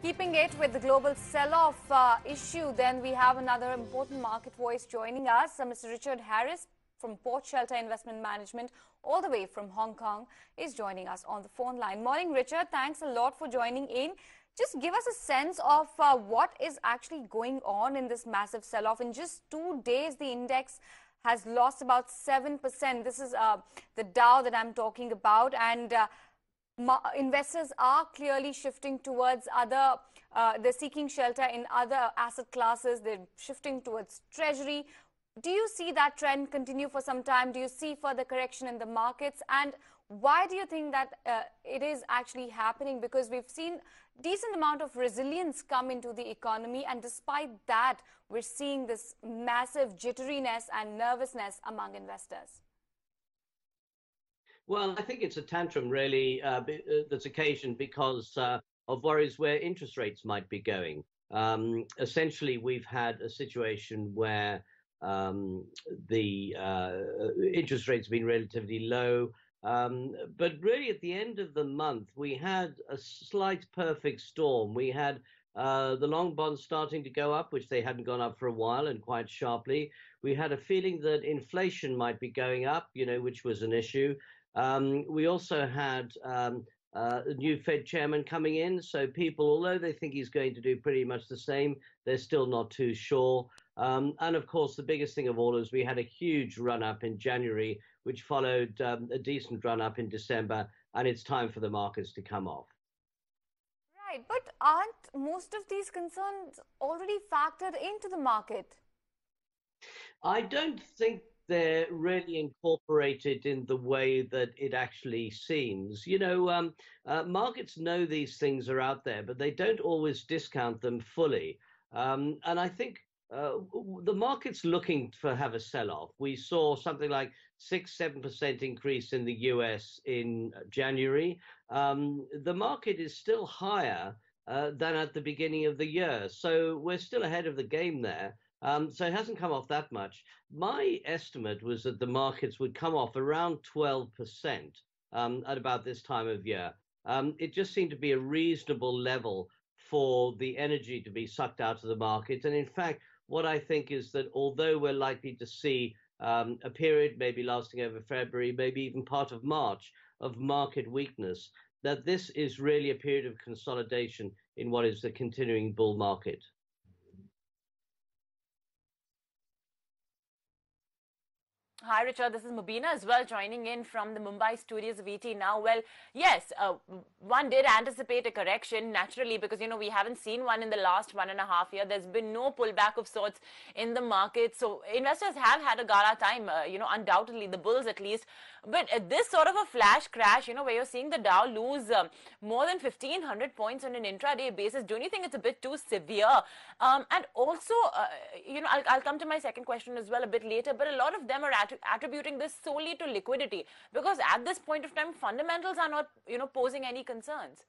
Keeping it with the global sell-off issue, then we have another important market voice joining us, Mr. Richard Harris from Port Shelter Investment Management, all the way from Hong Kong, is joining us on the phone line. Morning, Richard. Thanks a lot for joining in. Just give us a sense of what is actually going on in this massive sell-off. In just 2 days, the index has lost about 7%. This is the Dow that I'm talking about, and investors are clearly shifting towards other, they're seeking shelter in other asset classes, they're shifting towards treasury. Do you see that trend continue for some time? Do you see further correction in the markets? And why do you think that it is actually happening? Because we've seen decent amount of resilience come into the economy, and despite that, we're seeing this massive jitteriness and nervousness among investors. Well, I think it's a tantrum really that's occasioned because of worries where interest rates might be going. Essentially, we've had a situation where the interest rates have been relatively low. But really, at the end of the month, we had a slight perfect storm. We had the long bonds starting to go up, which they hadn't gone up for a while, and quite sharply. We had a feeling that inflation might be going up, which was an issue. We also had a new Fed chairman coming in, so people, although they think he's going to do pretty much the same, they're still not too sure. And of course, the biggest thing of all is we had a huge run-up in January, which followed a decent run-up in December, and it's time for the markets to come off. Right, but aren't most of these concerns already factored into the market? I don't think they're really incorporated in the way that it actually seems. Markets know these things are out there, but they don't always discount them fully. And I think the market's looking to have a sell-off. We saw something like 6-7% increase in the US in January. The market is still higher than at the beginning of the year. So we're still ahead of the game there. So it hasn't come off that much. My estimate was that the markets would come off around 12% at about this time of year. It just seemed to be a reasonable level for the energy to be sucked out of the market. And in fact, what I think is that although we're likely to see a period maybe lasting over February, maybe even part of March, of market weakness, that this is really a period of consolidation in what is the continuing bull market. Hi, Richard. This is Mubina as well, joining in from the Mumbai studios of ET Now. Well, yes, one did anticipate a correction, naturally, because, we haven't seen one in the last 1.5 years. There's been no pullback of sorts in the market. So investors have had a gala time, undoubtedly, the bulls at least. But this sort of a flash crash, where you're seeing the Dow lose more than 1,500 points on an intraday basis, don't you think it's a bit too severe? And also, I'll come to my second question as well a bit later, but a lot of them are attributing this solely to liquidity, because at this point of time, fundamentals are not, posing any concerns.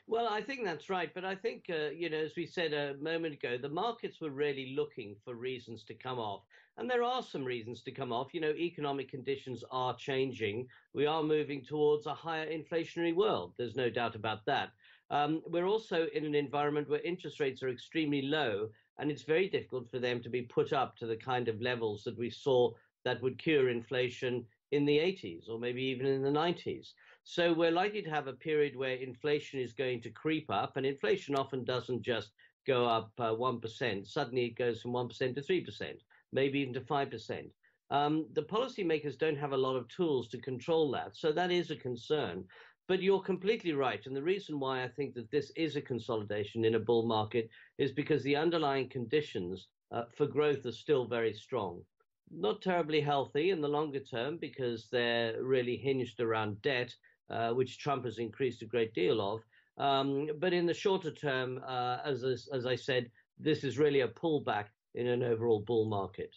Well, I think that's right. But I think, as we said a moment ago, the markets were really looking for reasons to come off. And there are some reasons to come off. Economic conditions are changing. We are moving towards a higher inflationary world. There's no doubt about that. We're also in an environment where interest rates are extremely low, and it's very difficult for them to be put up to the kind of levels that we saw that would cure inflation in the 80s or maybe even in the 90s. So we're likely to have a period where inflation is going to creep up, and inflation often doesn't just go up 1%. Suddenly it goes from 1% to 3%, maybe even to 5%. The policymakers don't have a lot of tools to control that, so that is a concern. But you're completely right. And the reason why I think that this is a consolidation in a bull market is because the underlying conditions for growth are still very strong. Not terribly healthy in the longer term because they're really hinged around debt, which Trump has increased a great deal of. But in the shorter term, as I said, this is really a pullback in an overall bull market.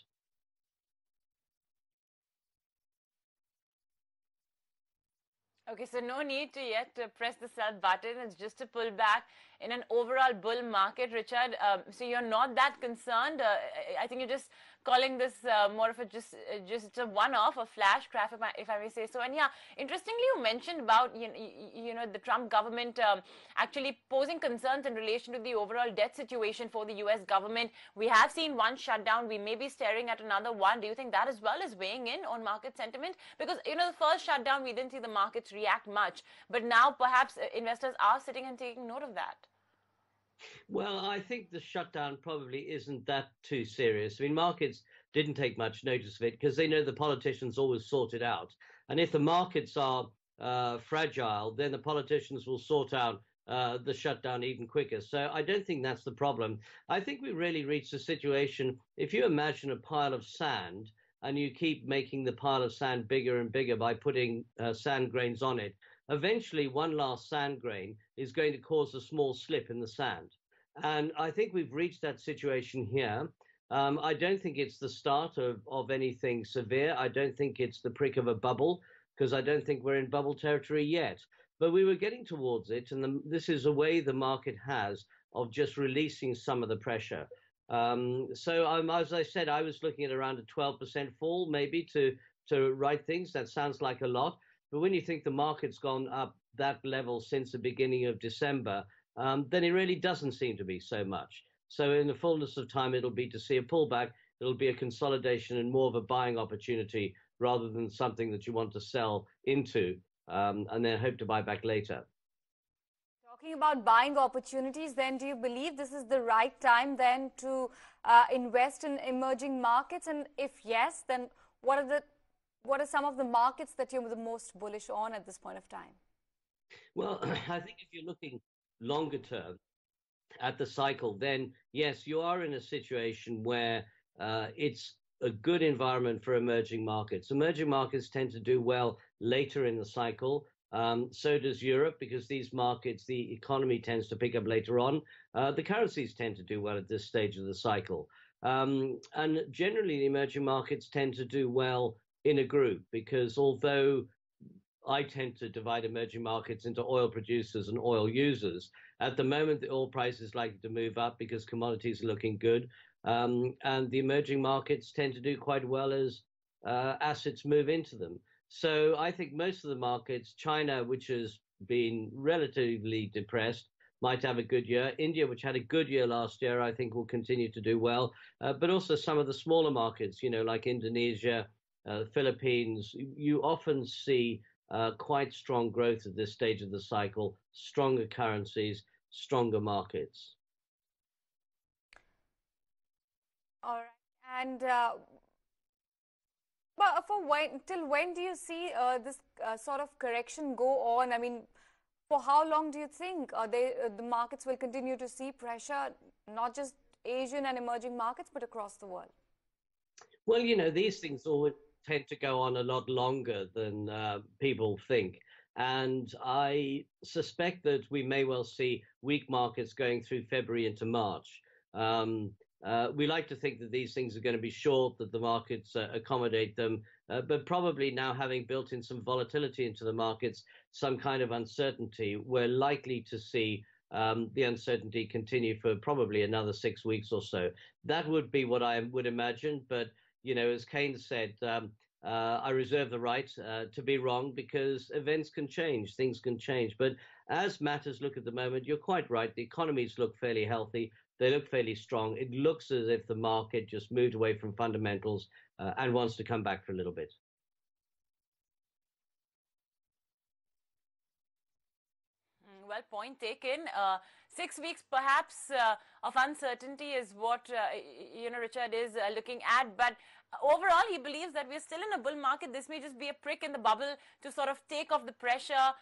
Okay, so no need to yet press the sell button. It's just a pullback in an overall bull market, Richard. So you're not that concerned. I think you're just calling this more of a just a one-off, a flash crash, if I may say so. And yeah, interestingly, you mentioned about the Trump government actually posing concerns in relation to the overall debt situation for the U.S. government. We have seen one shutdown. We may be staring at another one. Do you think that as well is weighing in on market sentiment? Because the first shutdown we didn't see the markets react much, but now perhaps investors are sitting and taking note of that. Well, I think the shutdown probably isn't that too serious. I mean, markets didn't take much notice of it because they know the politicians always sort it out. And if the markets are fragile, then the politicians will sort out the shutdown even quicker. So I don't think that's the problem. I think we really reached a situation, if you imagine a pile of sand and you keep making the pile of sand bigger and bigger by putting sand grains on it, eventually one last sand grain is going to cause a small slip in the sand. And I think we've reached that situation here. I don't think it's the start of anything severe. I don't think it's the prick of a bubble, because I don't think we're in bubble territory yet. But we were getting towards it, and this is a way the market has of just releasing some of the pressure. As I said, I was looking at around a 12% fall, maybe to write things. That sounds like a lot. But when you think the market's gone up that level since the beginning of December, then it really doesn't seem to be so much. So in the fullness of time, it'll be to see a pullback. It'll be a consolidation and more of a buying opportunity rather than something that you want to sell into and then hope to buy back later. Talking about buying opportunities, then do you believe this is the right time then to invest in emerging markets? And if yes, then what are some of the markets that you're the most bullish on at this point of time? Well, I think if you're looking longer term at the cycle, then yes, you are in a situation where it's a good environment for emerging markets. Emerging markets tend to do well later in the cycle. So does Europe, because these markets, the economy tends to pick up later on. The currencies tend to do well at this stage of the cycle. And generally, the emerging markets tend to do well in a group, because although I tend to divide emerging markets into oil producers and oil users, at the moment, the oil price is likely to move up because commodities are looking good. And the emerging markets tend to do quite well as assets move into them. So I think most of the markets, China, which has been relatively depressed, might have a good year. India, which had a good year last year, I think will continue to do well. But also some of the smaller markets, like Indonesia, Philippines, you often see quite strong growth at this stage of the cycle, stronger currencies, stronger markets. All right. And but till when do you see this sort of correction go on? I mean, for how long do you think the markets will continue to see pressure, not just Asian and emerging markets, but across the world? Well, these things always tend to go on a lot longer than people think. And I suspect that we may well see weak markets going through February into March. We like to think that these things are going to be short, that the markets accommodate them, but probably now having built in some volatility into the markets, some kind of uncertainty, we're likely to see the uncertainty continue for probably another 6 weeks or so. That would be what I would imagine. But, as Keynes said, I reserve the right to be wrong, because events can change, things can change. But as matters look at the moment, you're quite right. The economies look fairly healthy. They look fairly strong. It looks as if the market just moved away from fundamentals and wants to come back for a little bit. Well, point taken. 6 weeks perhaps of uncertainty is what, Richard is looking at. But overall, he believes that we're still in a bull market. This may just be a prick in the bubble to sort of take off the pressure.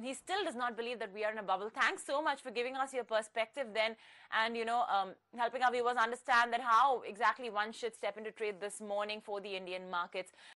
He still does not believe that we are in a bubble. Thanks so much for giving us your perspective then, and, helping our viewers understand that how exactly one should step into trade this morning for the Indian markets.